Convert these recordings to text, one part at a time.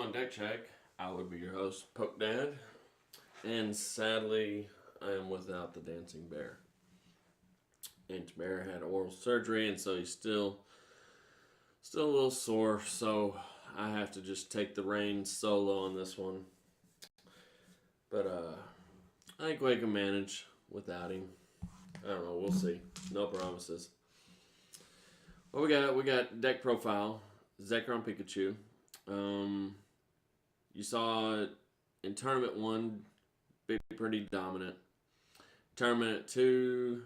on Deck Check. I would be your host, Poke Dad, and sadly, I am without the dancing bear. Aunt Bear had oral surgery, and so he's still a little sore. So I have to just take the reins solo on this one. But I think we can manage without him. I don't know. We'll see. No promises. What we got? We got deck profile. Zekrom Pikachu. You saw it in tournament 1, be pretty dominant. Tournament 2,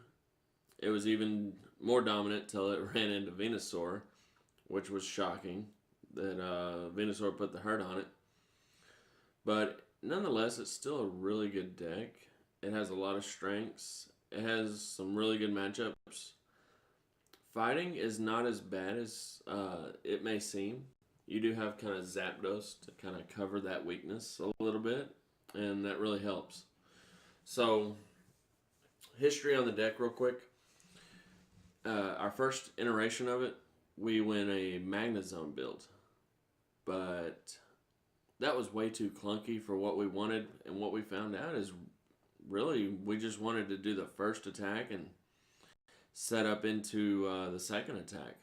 it was even more dominant till it ran into Venusaur, which was shocking that Venusaur put the hurt on it. But nonetheless, it's still a really good deck. It has a lot of strengths. It has some really good matchups. Fighting is not as bad as it may seem. You do have kind of Zapdos to kind of cover that weakness a little bit, and that really helps. So, history on the deck real quick. Our first iteration of it, we went a Magnezone build, but that was way too clunky for what we wanted, and what we found out is really we just wanted to do the first attack and set up into the second attack.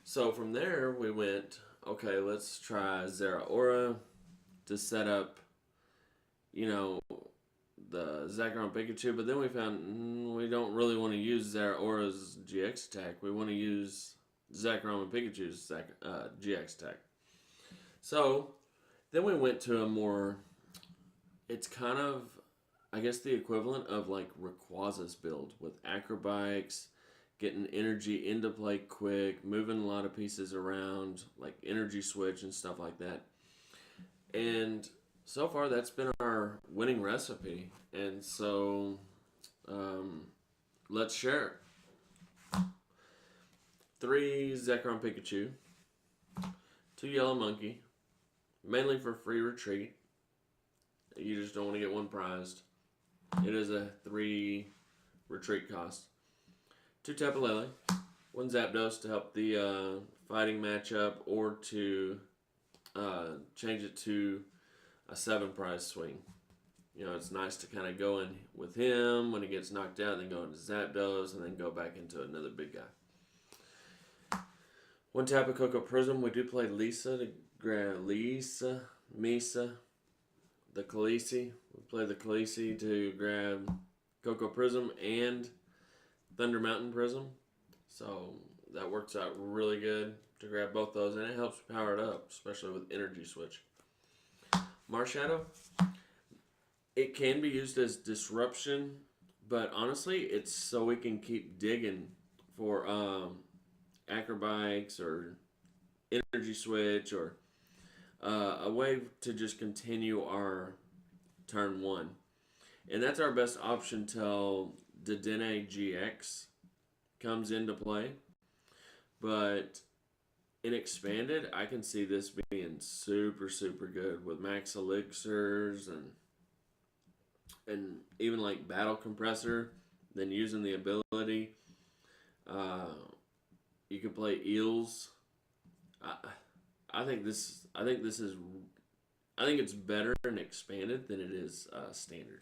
So from there we went, okay, let's try Zeraora to set up, the Zekrom Pikachu, but then we found we don't really want to use Zeraora's GX attack. We want to use Zekrom and Pikachu's GX attack. So then we went to a more, it's kind of, I guess, the equivalent of like Rayquaza's build with acrobikes, getting energy into play quick, moving a lot of pieces around, like energy switch and stuff like that. And so far, that's been our winning recipe. And so, let's share it. 3 Zekrom Pikachu, 2 Yellow Monkey, mainly for free retreat. You just don't want to get one prized. It is a 3 retreat cost. 2 Tapu Lele, 1 Zapdos to help the fighting matchup, or to change it to a 7 prize swing. It's nice to kind of go in with him when he gets knocked out, then go into Zapdos, and then go back into another big guy. 1 Tapu Koko Prism. We do play Lisa to grab Misa, the Khaleesi. We play the Khaleesi to grab Koko Prism and Thunder Mountain Prism. So that works out really good to grab both those, and it helps power it up, especially with Energy Switch. Marshadow, it can be used as disruption, but honestly, it's so we can keep digging for acrobikes or energy switch, or a way to just continue our turn 1. And that's our best option till Dedenne GX comes into play. But in Expanded, I can see this being super, super good with max elixirs and even like Battle Compressor, then using the ability. You can play Eels. I think it's better in Expanded than it is Standard.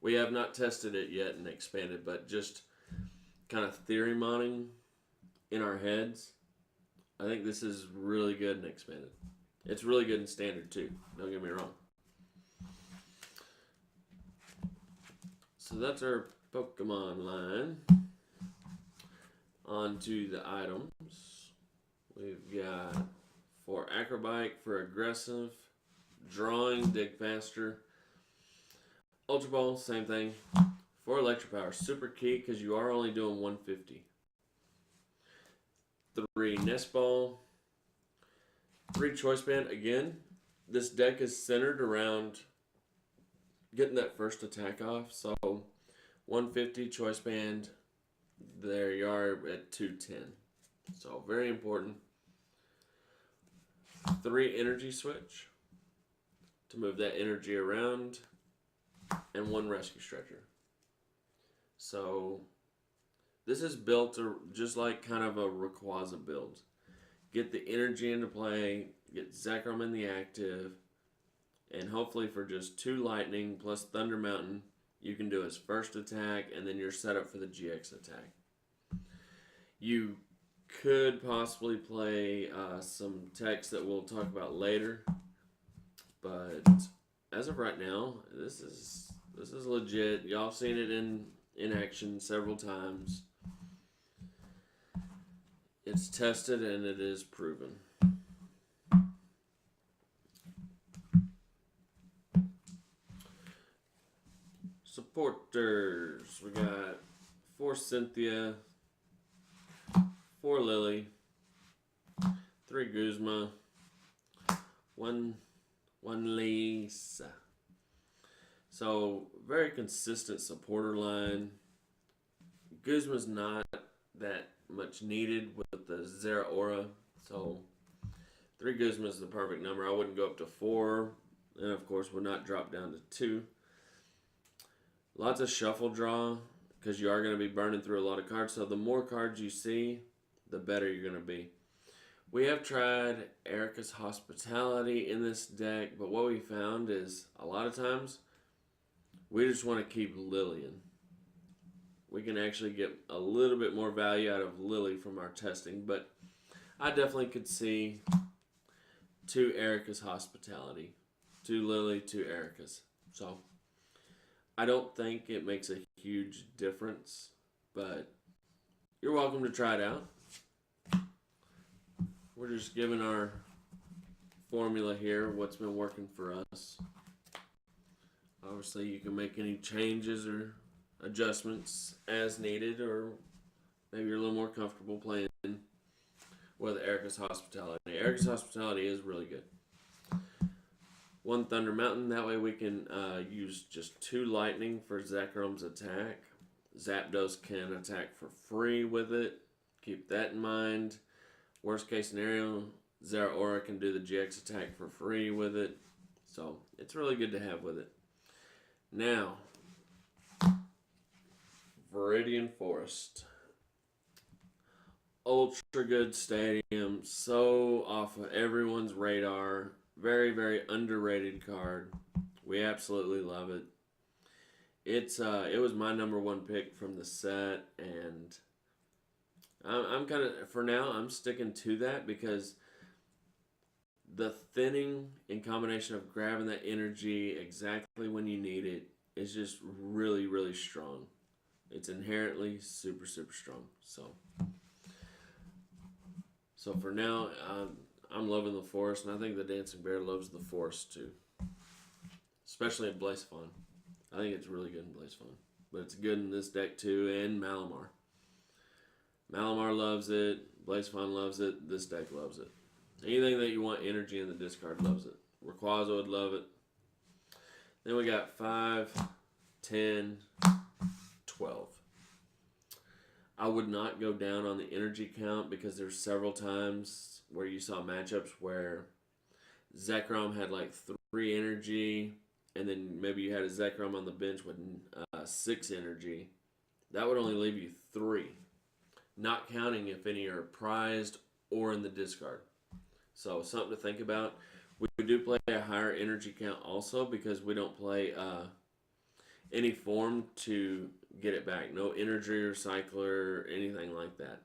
We have not tested it yet in Expanded, but just kind of theory modding in our heads, I think this is really good in Expanded. It's really good in Standard too, don't get me wrong. So that's our Pokemon line. On to the items. We've got 4 Acrobike for aggressive, drawing, dig faster. Ultra Ball, same thing. 4 Electric Power, super key because you are only doing 150. 3 Nest Ball. 3 Choice Band. Again, this deck is centered around getting that first attack off. So 150 Choice Band. There you are at 210. So very important. 3 Energy Switch to move that energy around, and 1 Rescue Stretcher. So this is built just like kind of a Rayquaza build. get the energy into play, get Zekrom in the active, and hopefully for just 2 lightning plus Thunder Mountain, you can do his first attack, and then you're set up for the GX attack. You could possibly play some techs that we'll talk about later, but as of right now, this is legit. Y'all seen it in action several times. It's tested and it is proven. Supporters. We got 4 Cynthia, 4 Lily, 3 Guzma, 1 Lisa. So, very consistent supporter line. Guzma's not that much needed with the Zera Aura, so 3 Guzma is the perfect number. I wouldn't go up to 4, and of course would not drop down to 2. Lots of shuffle draw, because you are going to be burning through a lot of cards, so the more cards you see, the better you're going to be. We have tried Erica's Hospitality in this deck, but what we found is a lot of times we just want to keep Lillian. We can actually get a little bit more value out of Lily from our testing, but I definitely could see 2 Erica's Hospitality, 2 Lily, 2 Erica's. So I don't think it makes a huge difference, but you're welcome to try it out. We're just giving our formula here, what's been working for us. Obviously, you can make any changes or adjustments as needed, or maybe you're a little more comfortable playing with Erica's Hospitality. Erica's Hospitality is really good. 1 Thunder Mountain, that way we can use just 2 lightning for Zekrom's attack. Zapdos can attack for free with it. Keep that in mind. Worst case scenario, Zera Aura can do the GX attack for free with it. So, it's really good to have with it. Now, Viridian Forest. Ultra good stadium. So off of everyone's radar. Very, very underrated card. We absolutely love it. It was my number 1 pick from the set, and I'm kind of, for now, I'm sticking to that because the thinning in combination of grabbing that energy exactly when you need it is just really, really strong. It's inherently super, super strong. So for now, I'm loving the forest, and I think the Dancing Bear loves the forest too. Especially in Blazephon. I think it's really good in Blazephon. But it's good in this deck too, and Malamar. Malamar loves it, Blazephon loves it, this deck loves it. Anything that you want energy in the discard loves it. Rayquaza would love it. Then we got 5, 10, 12. I would not go down on the energy count because there's several times where you saw matchups where Zekrom had like 3 energy, and then maybe you had a Zekrom on the bench with 6 energy. That would only leave you 3, not counting if any are prized or in the discard. So something to think about. We do play a higher energy count also because we don't play any form to get it back. No energy recycler, anything like that.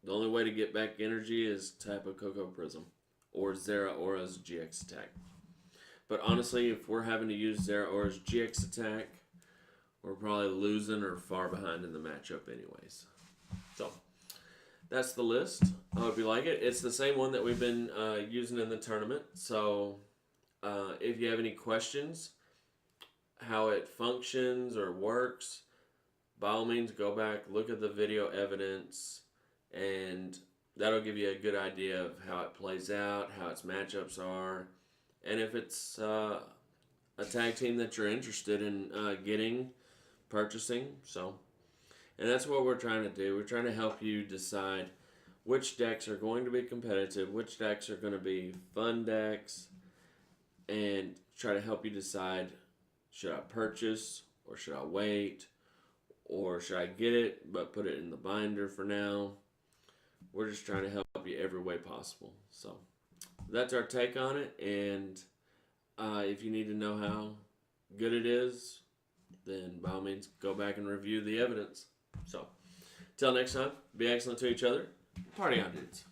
The only way to get back energy is type of Cocoa Prism or Zera Aura's GX attack. But honestly, if we're having to use Zera Aura's GX attack, we're probably losing or far behind in the matchup anyways. So, that's the list. I hope you like it. It's the same one that we've been using in the tournament. So, if you have any questions, how it functions or works, by all means go back, look at the video evidence, and that'll give you a good idea of how it plays out, how its matchups are, and if it's a tag team that you're interested in purchasing. So, and that's what we're trying to do. We're trying to help you decide which decks are going to be competitive, which decks are going to be fun decks, and try to help you decide, should I purchase or should I wait, or should I get it but put it in the binder for now? We're just trying to help you every way possible. So that's our take on it. And if you need to know how good it is, then by all means go back and review the evidence. So, till next time, be excellent to each other. Party on, dudes.